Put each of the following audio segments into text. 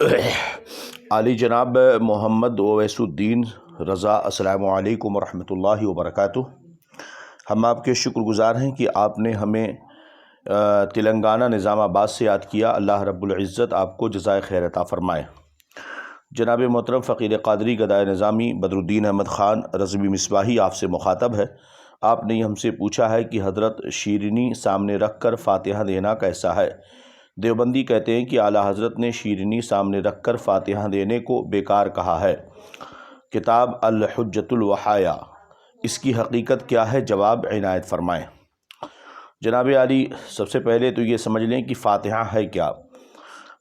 علی جناب محمد اویس الدین رضا، السلام علیکم ورحمۃ اللہ وبرکاتہ۔ ہم آپ کے شکر گزار ہیں کہ آپ نے ہمیں تلنگانہ نظام آباد سے یاد کیا۔ اللہ رب العزت آپ کو جزائے خیر عطا فرمائے۔ جناب محترم فقیر قادری گدائے نظامی بدر الدین احمد خان رضوی مصباحی آپ سے مخاطب ہے۔ آپ نے ہم سے پوچھا ہے کہ حضرت شیرینی سامنے رکھ کر فاتحہ دینا کیسا ہے؟ دیوبندی کہتے ہیں کہ اعلیٰ حضرت نے شیرینی سامنے رکھ کر فاتحہ دینے کو بیکار کہا ہے۔ کتاب الحجۃ الوحایا، اس کی حقیقت کیا ہے؟ جواب عنایت فرمائیں۔ جناب علی، سب سے پہلے تو یہ سمجھ لیں کہ فاتحہ ہے کیا۔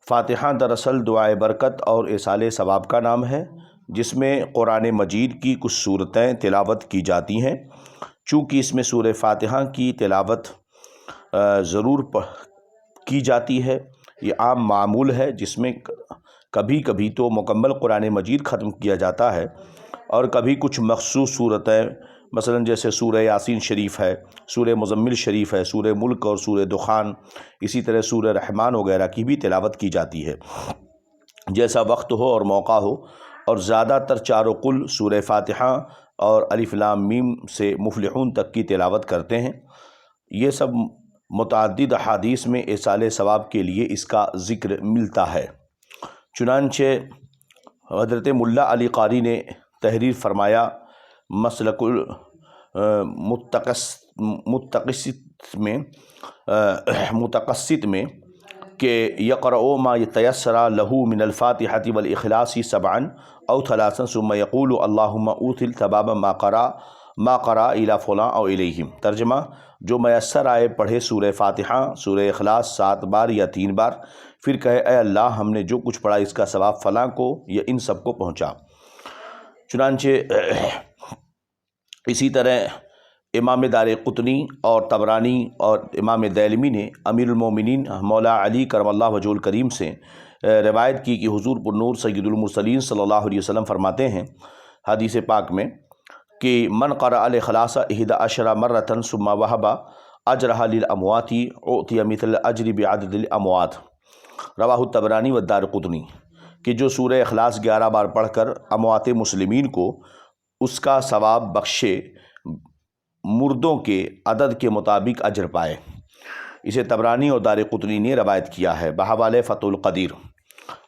فاتحہ دراصل دعائے برکت اور ایصال ثواب کا نام ہے، جس میں قرآن مجید کی کچھ صورتیں تلاوت کی جاتی ہیں۔ چونکہ اس میں سورہ فاتحہ کی تلاوت ضرور کی جاتی ہے، یہ عام معمول ہے، جس میں کبھی کبھی تو مکمل قرآن مجید ختم کیا جاتا ہے اور کبھی کچھ مخصوص صورتیں، مثلا جیسے سورہ یاسین شریف ہے، سورہ مزمل شریف ہے، سورہ ملک اور سورہ دخان، اسی طرح سورہ رحمان وغیرہ کی بھی تلاوت کی جاتی ہے، جیسا وقت ہو اور موقع ہو۔ اور زیادہ تر چاروں قل، سورہ فاتحہ اور الف لام میم سے مفلحون تک کی تلاوت کرتے ہیں۔ یہ سب متعدد احادیث میں ایصال ثواب کے لیے اس کا ذکر ملتا ہے۔ چنانچہ حضرت ملا علی قاری نے تحریر فرمایا مسلک متقصد میں کہ یقرأ ما یتیسر لہ من الفاتحة والاخلاص سبعا او ثلاثا ثم یقول اللہم اوتل ثواب ما قرأ الی فلاں او الیہم۔ ترجمہ: جو میسر آئے پڑھے سورہ فاتحہ، سورہ اخلاص 7 بار یا 3 بار، پھر کہے اے اللہ ہم نے جو کچھ پڑھا اس کا ثواب فلاں کو یا ان سب کو پہنچا۔ چنانچہ اسی طرح امام دار قطنی اور طبرانی اور امام دیلمی نے امیر المومنین مولا علی کرم اللہ وجہہ الکریم سے روایت کی کہ حضور پر نور سید المرسلین صلی اللہ علیہ وسلم فرماتے ہیں حدیث پاک میں کہ من قرأ الاخلاص 11 مرة ثم وهب اجرها للاموات اعطي مثل الاجر بعدد الاموات، رواہ الطبرانی والدار قطنی، کہ جو سورہ اخلاص 11 بار پڑھ کر اموات مسلمین کو اس کا ثواب بخشے، مردوں کے عدد کے مطابق اجر پائے۔ اسے طبرانی اور دار قطنی نے روایت کیا ہے بحوالہ فتح القدیر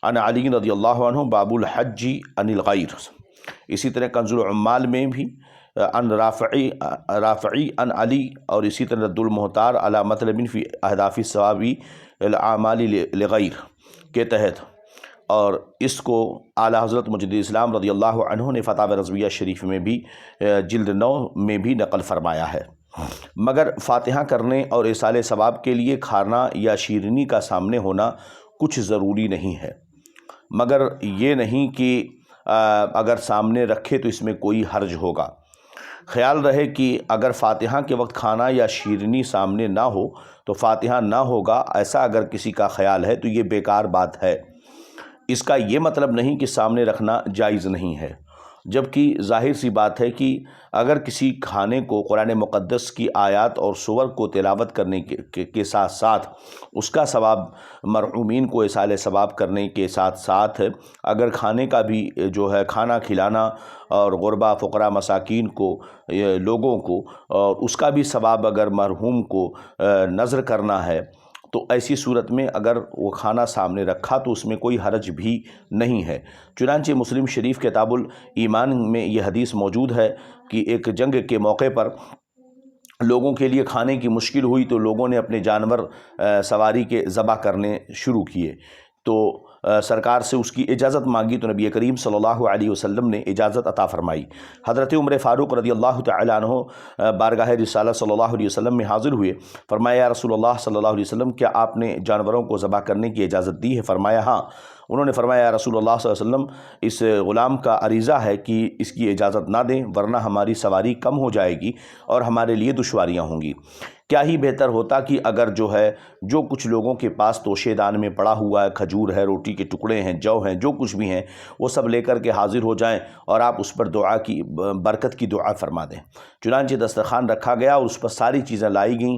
عن علی رضی اللہ عنہ باب الحج عن الغیر۔ اسی طرح کنز العمال میں بھی عن رافعی عن علی، اور اسی طرح رد المحتار علی مطلب فی اہداف الثواب الاعمال لغیر کے تحت، اور اس کو اعلیٰ حضرت مجدد اسلام رضی اللہ عنہ نے فتاوی رضویہ شریف میں بھی جلد 9 میں بھی نقل فرمایا ہے۔ مگر فاتحہ کرنے اور ایصال ثواب کے لیے کھانا یا شیرینی کا سامنے ہونا کچھ ضروری نہیں ہے، مگر یہ نہیں کہ اگر سامنے رکھے تو اس میں کوئی حرج ہوگا۔ خیال رہے کہ اگر فاتحہ کے وقت کھانا یا شیرینی سامنے نہ ہو تو فاتحہ نہ ہوگا، ایسا اگر کسی کا خیال ہے تو یہ بیکار بات ہے۔ اس کا یہ مطلب نہیں کہ سامنے رکھنا جائز نہیں ہے، جبکہ ظاہر سی بات ہے کہ اگر کسی کھانے کو قرآن مقدس کی آیات اور سور کو تلاوت کرنے کے ساتھ ساتھ اس کا ثواب مرحومین کو ایصال ثواب کرنے کے ساتھ ساتھ اگر کھانے کا بھی جو ہے کھانا کھلانا اور غربا فقراء مساکین کو لوگوں کو اور اس کا بھی ثواب اگر مرحوم کو نذر کرنا ہے، تو ایسی صورت میں اگر وہ کھانا سامنے رکھا تو اس میں کوئی حرج بھی نہیں ہے۔ چنانچہ مسلم شریف کتاب الایمان میں یہ حدیث موجود ہے کہ ایک جنگ کے موقع پر لوگوں کے لیے کھانے کی مشکل ہوئی تو لوگوں نے اپنے جانور سواری کے ذبح کرنے شروع کیے، تو سرکار سے اس کی اجازت مانگی تو نبی کریم صلی اللہ علیہ وسلم نے اجازت عطا فرمائی۔ حضرت عمر فاروق رضی اللہ تعالی عنہ بارگاہ رسالہ صلی اللہ علیہ وسلم میں حاضر ہوئے، فرمایا یا رسول اللہ صلی اللہ علیہ وسلم کیا آپ نے جانوروں کو ذبح کرنے کی اجازت دی ہے؟ فرمایا ہاں۔ انہوں نے فرمایا یا رسول اللہ صلی اللہ علیہ وسلم اس غلام کا عریضہ ہے کہ اس کی اجازت نہ دیں ورنہ ہماری سواری کم ہو جائے گی اور ہمارے لیے دشواریاں ہوں گی۔ کیا ہی بہتر ہوتا کہ اگر جو کچھ لوگوں کے پاس توشے دان میں پڑا ہوا ہے، کھجور ہے، روٹی کے ٹکڑے ہیں، جو ہیں، جو کچھ بھی ہیں، وہ سب لے کر کے حاضر ہو جائیں اور آپ اس پر دعا کی برکت کی دعا فرما دیں۔ چنانچہ دسترخوان رکھا گیا اور اس پر ساری چیزیں لائی گئیں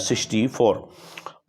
64।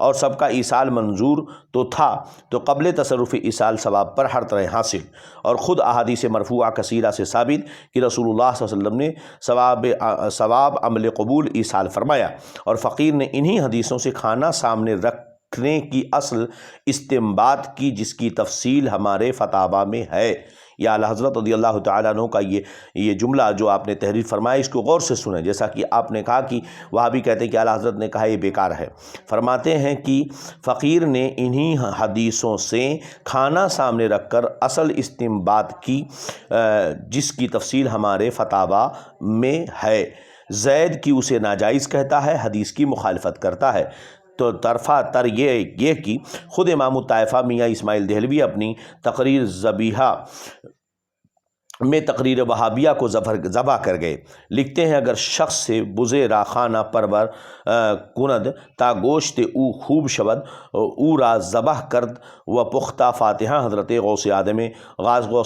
اور سب کا ایصال منظور تو تھا تو قبل تصرف ایصال ثواب پر ہر طرح حاصل، اور خود احادیث مرفوعہ کثیرہ سے ثابت کہ رسول اللہ صلی اللہ علیہ وسلم نے ثواب عمل قبول ایصال فرمایا، اور فقیر نے انہی حدیثوں سے کھانا سامنے رکھنے کی اصل استنباط کی، جس کی تفصیل ہمارے فتاوی میں ہے۔ یا اعلیٰ حضرت رضی اللہ تعالیٰ عنہ کا یہ جملہ جو آپ نے تحریر فرمایا، اس کو غور سے سنیں۔ جیسا کہ آپ نے کہا کہ وہابی کہتے ہیں کہ اعلیٰ حضرت نے کہا یہ بیکار ہے، فرماتے ہیں کہ فقیر نے انہی حدیثوں سے کھانا سامنے رکھ کر اصل استنباط کی، جس کی تفصیل ہمارے فتاوی میں ہے۔ زید کی اسے ناجائز کہتا ہے، حدیث کی مخالفت کرتا ہے۔ تو طرفہ تر یہ کہ خود امام الطائفہ میاں اسماعیل دہلوی اپنی تقریر ذبیحہ میں تقریر وہابیہ کو ذبح کر گئے۔ لکھتے ہیں اگر شخص سے بزے را خانہ پرور کند تا گوشت او خوب شود او را ذبح کرد و پختہ فاتحہ حضرت غوث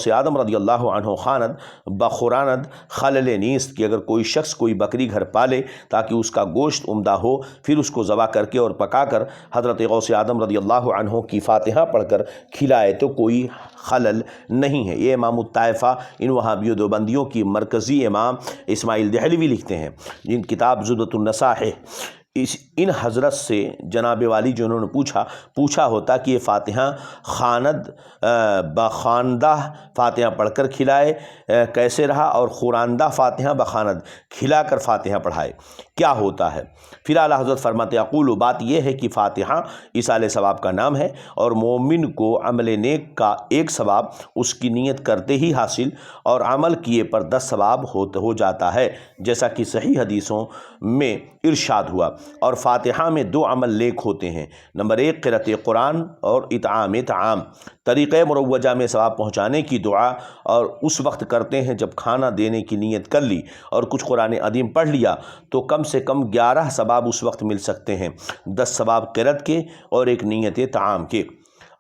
آدم رضی اللہ عنہ خاند بخوراند خلل نیست، کہ اگر کوئی شخص کوئی بکری گھر پالے تاکہ اس کا گوشت عمدہ ہو، پھر اس کو ذبح کر کے اور پکا کر حضرت غوث آدم رضی اللہ عنہ کی فاتحہ پڑھ کر کھلائے تو کوئی خلل نہیں ہے۔ یہ امام الطائفہ ان وہابی و دیوبندیوں کی مرکزی امام اسماعیل دہلوی لکھتے ہیں، جن کتاب زبدۃ النصاح ہے۔ ان حضرت سے جناب والی جو انہوں نے پوچھا ہوتا کہ یہ فاتحہ خاند بخواندہ فاتحہ پڑھ کر کھلائے کیسے رہا، اور خوراندہ فاتحہ بخواند کھلا کر فاتحہ پڑھائے کیا ہوتا ہے؟ پھر اعلیٰ حضرت فرماتے اقول، بات یہ ہے کہ فاتحہ ایصال ثواب کا نام ہے، اور مومن کو عمل نیک کا ایک ثواب اس کی نیت کرتے ہی حاصل، اور عمل کیے پر 10 ثواب ہو جاتا ہے، جیسا کہ صحیح حدیثوں میں ارشاد ہوا۔ اور فاتحہ میں 2 عمل نیک ہوتے ہیں، نمبر 1 قرأت قرآن اور اطعام طعام۔ طریقہ مروجہ میں ثواب پہنچانے کی دعا اور اس وقت کرتے ہیں جب کھانا دینے کی نیت کر لی اور کچھ قرآن عظیم پڑھ لیا تو کم سے کم 11 ثواب اس وقت مل سکتے ہیں، 10 ثواب قرأت کے اور 1 نیت طعام کے۔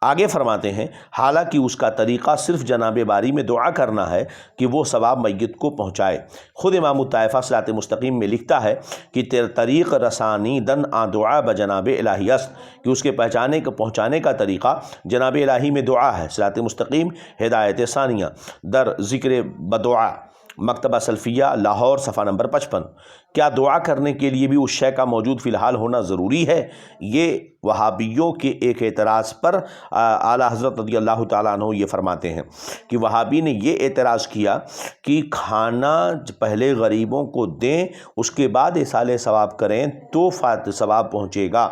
آگے فرماتے ہیں حالانکہ اس کا طریقہ صرف جناب باری میں دعا کرنا ہے کہ وہ ثواب میت کو پہنچائے۔ خود امام الطائفہ صراط مستقیم میں لکھتا ہے کہ طریق رسانی دن آ دعا بجناب الہی است، کہ اس کے پہنچانے کا طریقہ جناب الہی میں دعا ہے۔ صراط مستقیم ہدایت ثانیہ در ذکر بدعا، مکتبہ سلفیہ لاہور، صفحہ نمبر 55۔ کیا دعا کرنے کے لیے بھی اس شے کا موجود فی الحال ہونا ضروری ہے؟ یہ وہابیوں کے ایک اعتراض پر اعلیٰ حضرت رضی اللہ تعالیٰ عنہ یہ فرماتے ہیں کہ وہابی نے یہ اعتراض کیا کہ کھانا پہلے غریبوں کو دیں، اس کے بعد ایصال ثواب کریں تو ثواب پہنچے گا،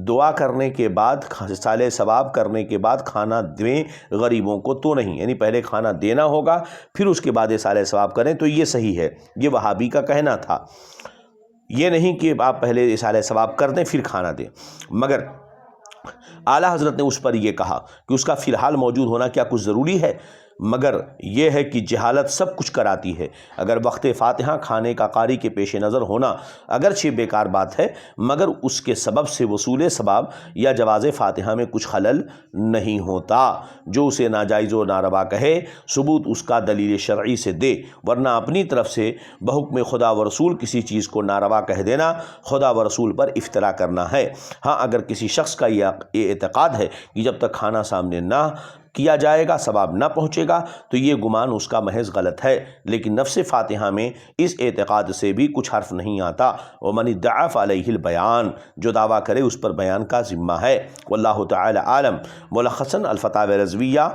دعا کرنے کے بعد ایصال ثواب کرنے کے بعد کھانا دیں غریبوں کو تو نہیں، یعنی پہلے کھانا دینا ہوگا پھر اس کے بعد ایصال ثواب کریں تو یہ صحیح ہے۔ یہ وہابی کا کہنا تھا، یہ نہیں کہ آپ پہلے ایصال ثواب کر دیں پھر کھانا دیں، مگر اعلیٰ حضرت نے اس پر یہ کہا کہ اس کا فی الحال موجود ہونا کیا کچھ ضروری ہے؟ مگر یہ ہے کہ جہالت سب کچھ کراتی ہے۔ اگر وقت فاتحہ کھانے کا قاری کے پیش نظر ہونا اگرچہ بیکار بات ہے، مگر اس کے سبب سے وصول ثواب یا جواز فاتحہ میں کچھ خلل نہیں ہوتا۔ جو اسے ناجائز و ناروا کہے ثبوت اس کا دلیل شرعی سے دے، ورنہ اپنی طرف سے بحکم خدا و رسول کسی چیز کو ناروا کہہ دینا خدا و رسول پر افترا کرنا ہے۔ ہاں اگر کسی شخص کا یہ اعتقاد ہے کہ جب تک کھانا سامنے نہ کیا جائے گا ثواب نہ پہنچے گا تو یہ گمان اس کا محض غلط ہے، لیکن نفس فاتحہ میں اس اعتقاد سے بھی کچھ حرف نہیں آتا۔ ومن ادعى فعلیہ البیان، جو دعویٰ کرے اس پر بیان کا ذمہ ہے۔ واللہ تعالی عالم۔ ملخصاً الفتاوی رضویہ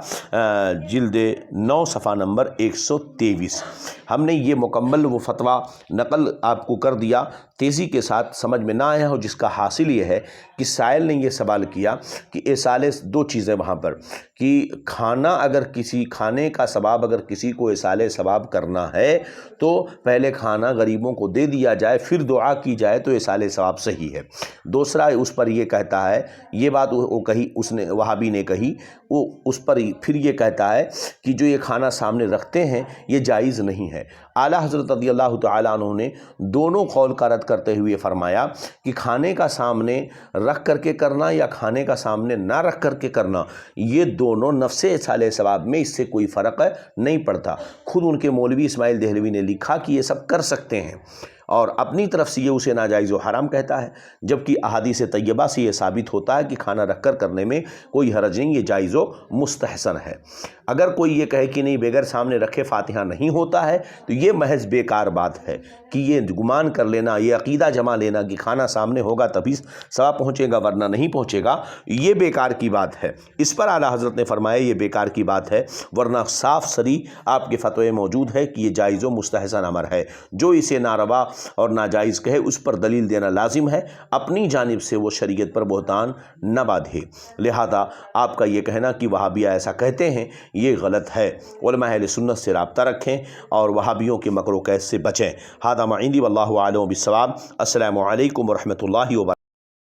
جلد 9 صفحہ نمبر 123۔ ہم نے یہ مکمل وہ فتویٰ نقل آپ کو کر دیا، تیزی کے ساتھ سمجھ میں نہ آیا ہو، جس کا حاصل یہ ہے کہ سائل نے یہ سوال کیا کہ ایصال 2 چیزیں وہاں پر کہ کھانے کا ثواب اگر کسی کو ایصال ثواب کرنا ہے تو پہلے کھانا غریبوں کو دے دیا جائے پھر دعا کی جائے تو ایصال ثواب صحیح ہے۔ دوسرا اس پر یہ کہتا ہے، یہ بات وہ کہی اس نے وہابی نے کہی، وہ اس پر پھر یہ کہتا ہے کہ جو یہ کھانا سامنے رکھتے ہیں یہ جائز نہیں ہے۔ اعلیٰ حضرت رضی اللہ تعالیٰ عنہ نے دونوں قول کا رد کرتے ہوئے فرمایا کہ کھانے کا سامنے رکھ کر کے کرنا یا کھانے کا سامنے نہ رکھ کر کے کرنا، یہ دونوں نفس ایصال ثواب میں اس سے کوئی فرق نہیں پڑتا۔ خود ان کے مولوی اسماعیل دہلوی نے لکھا کہ یہ سب کر سکتے ہیں، اور اپنی طرف سے یہ اسے ناجائز و حرام کہتا ہے، جبکہ احادیث طیبہ سے یہ ثابت ہوتا ہے کہ کھانا رکھ کر کرنے میں کوئی حرج نہیں، یہ جائز و مستحسن ہے۔ اگر کوئی یہ کہے کہ نہیں بغیر سامنے رکھے فاتحہ نہیں ہوتا ہے تو یہ محض بیکار بات ہے کہ یہ گمان کر لینا، یہ عقیدہ جما لینا کہ کھانا سامنے ہوگا تبھی ثواب پہنچے گا ورنہ نہیں پہنچے گا، یہ بیکار کی بات ہے۔ اس پر اعلیٰ حضرت نے فرمایا یہ بیکار کی بات ہے، ورنہ صاف صریح آپ کے فتوے موجود ہے کہ یہ جائز و مستحسن امر ہے۔ جو اسے ناروا اور ناجائز کہے اس پر دلیل دینا لازم ہے، اپنی جانب سے وہ شریعت پر بہتان نہ باندھے۔ لہذا آپ کا یہ کہنا کہ وہابیہ ایسا کہتے ہیں یہ غلط ہے۔ علماء اہل سنت سے رابطہ رکھیں اور وہابیوں کے مکر و کید سے بچیں۔ ھذا ما عندی واللہ اعلم بالصواب۔ السلام علیکم ورحمۃ اللہ وبرکاتہ۔